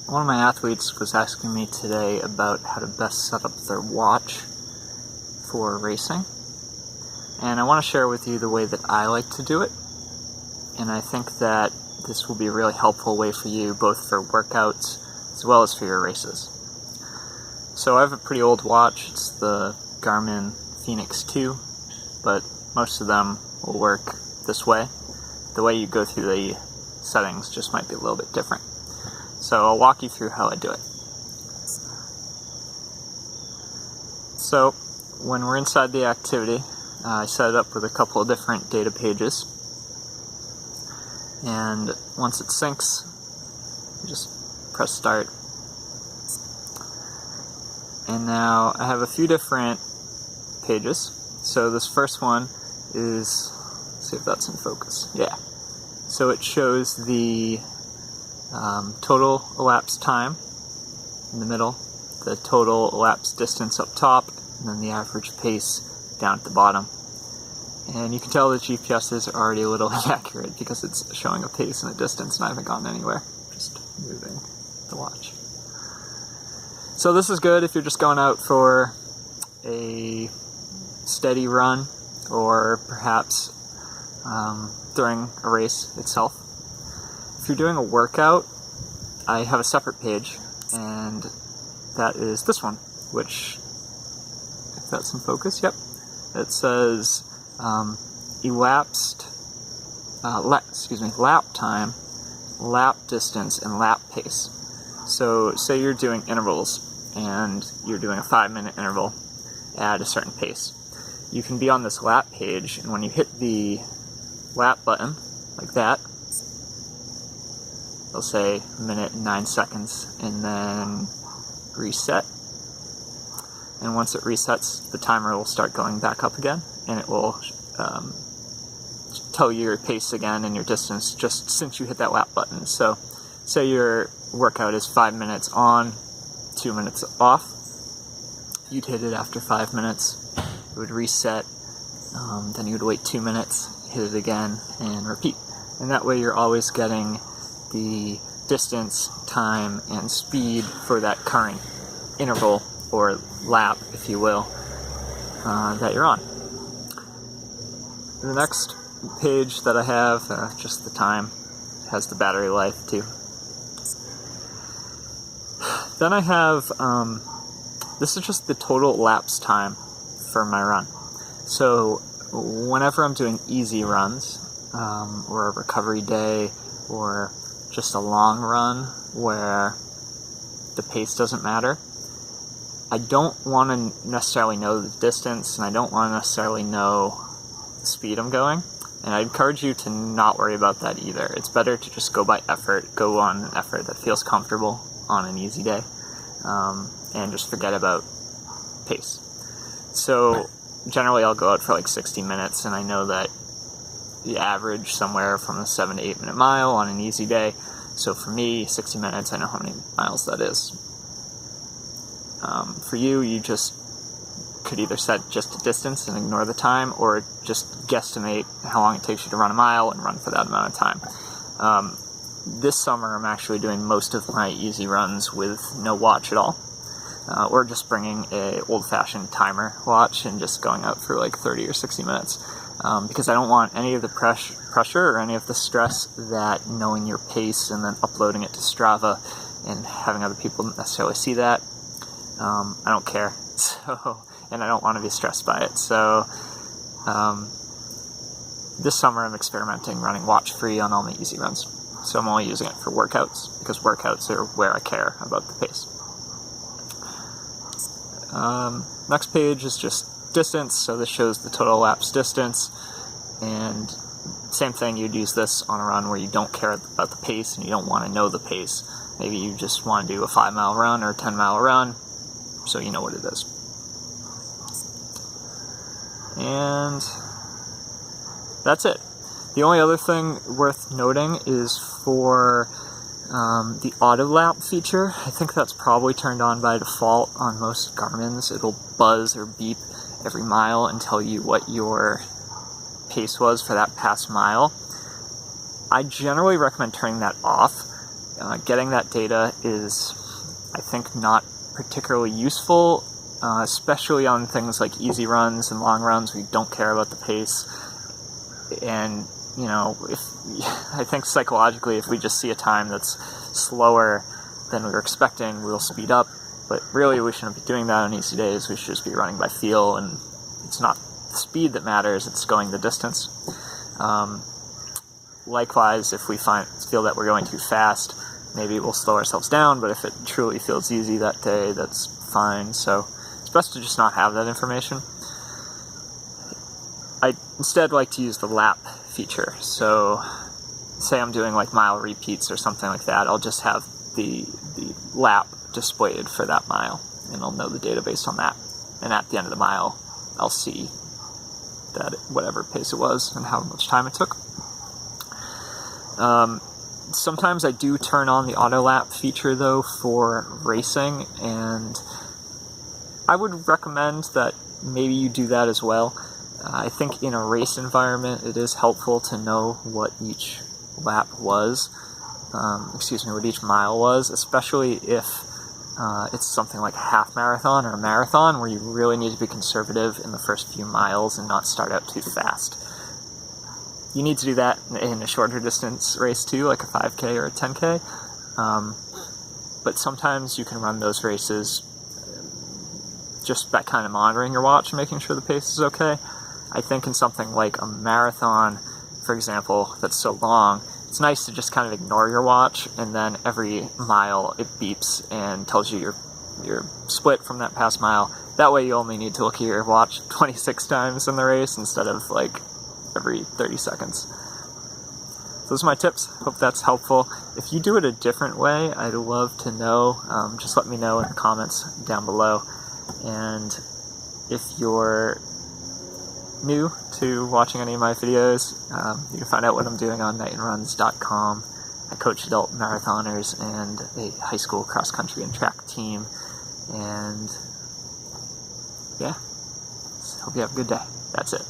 One of my athletes was asking me today about how to best set up their watch for racing, and I want to share with you the way that I like to do it, and I think that this will be a really helpful way for you both for workouts as well as for your races. So I have a pretty old watch. It's the Garmin Fenix 2, but most of them will work this way. The way you go through the settings just might be a little bit different. So I'll walk you through how I do it. So when we're inside the activity, I set it up with a couple of different data pages. And once it syncs, just press start. And now I have a few different pages. So this first one is, let's see if that's in focus. Yeah. So it shows the total elapsed time in the middle, the total elapsed distance up top, and then the average pace down at the bottom. And you can tell the GPSs are already a little inaccurate because it's showing a pace and a distance and I haven't gone anywhere, just moving the watch. So this is good if you're just going out for a steady run or perhaps during a race itself. If you're doing a workout, I have a separate page, and that is this one, which, if that's in focus, yep, it says lap time, lap distance, and lap pace. So say you're doing intervals, and you're doing a 5-minute interval at a certain pace. You can be on this lap page, and when you hit the lap button, like that, it'll say 1 minute and 9 seconds, and then reset. And once it resets, the timer will start going back up again, and it will tell you your pace again and your distance just since you hit that lap button. So say your workout is 5 minutes on, 2 minutes off. You'd hit it after 5 minutes. It would reset. Then you would wait 2 minutes, hit it again, and repeat. And that way you're always getting the distance, time, and speed for that current interval, or lap, if you will, that you're on. The next page that I have, just the time, has the battery life too. Then I have, this is just the total elapsed time for my run. So whenever I'm doing easy runs, or a recovery day, or just a long run where the pace doesn't matter, I don't want to necessarily know the distance, and I don't want to necessarily know the speed I'm going, and I encourage you to not worry about that either. It's better to just go by effort, go on an effort that feels comfortable on an easy day, and just forget about pace. So generally I'll go out for like 60 minutes, and I know that the average somewhere from a 7 to 8 minute mile on an easy day. So for me, 60 minutes, I know how many miles that is. For you, you just could either set just a distance and ignore the time, or just guesstimate how long it takes you to run a mile and run for that amount of time. This summer I'm actually doing most of my easy runs with no watch at all, or just bringing a old-fashioned timer watch and just going out for like 30 or 60 minutes. Because I don't want any of the pressure or any of the stress that knowing your pace and then uploading it to Strava and having other people necessarily see that. I don't care, and I don't want to be stressed by it. So this summer I'm experimenting running watch-free on all my easy runs. So I'm only using it for workouts, because workouts are where I care about the pace. Next page is just distance, so this shows the total elapsed distance, and same thing, you'd use this on a run where you don't care about the pace and you don't want to know the pace. Maybe you just want to do a 5-mile run or a 10-mile run, so you know what it is. And that's it. The only other thing worth noting is for the auto lap feature. I think that's probably turned on by default on most Garmin's. It'll buzz or beep every mile and tell you what your pace was for that past mile. I generally recommend turning that off Getting that data is, I think, not particularly useful, especially on things like easy runs and long runs where you don't care about the pace. And, you know, I think psychologically, if we just see a time that's slower than we were expecting, we'll speed up. But really, we shouldn't be doing that on easy days. We should just be running by feel, and it's not the speed that matters, it's going the distance. Likewise, if we feel that we're going too fast, maybe we'll slow ourselves down, but if it truly feels easy that day, that's fine. So it's best to just not have that information. I instead like to use the lap feature. So say I'm doing like mile repeats or something like that, I'll just have the lap displayed for that mile, and I'll know the data based on that. And at the end of the mile, I'll see that whatever pace it was and how much time it took. Sometimes I do turn on the auto lap feature though for racing, and I would recommend that maybe you do that as well. I think in a race environment it is helpful to know what each lap was, what each mile was, especially if it's something like a half marathon or a marathon where you really need to be conservative in the first few miles and not start out too fast. You need to do that in a shorter distance race too, like a 5K or a 10K. But sometimes you can run those races just by kind of monitoring your watch and making sure the pace is okay. I think in something like a marathon, for example, that's so long, it's nice to just kind of ignore your watch, and then every mile it beeps and tells you you're split from that past mile. That way you only need to look at your watch 26 times in the race instead of like every 30 seconds. Those are my tips. Hope that's helpful. If you do it a different way, I'd love to know. Just let me know in the comments down below. And if you're new to watching any of my videos, you can find out what I'm doing on KnightonRuns.com. I coach adult marathoners and a high school cross country and track team. And yeah, hope you have a good day. That's it.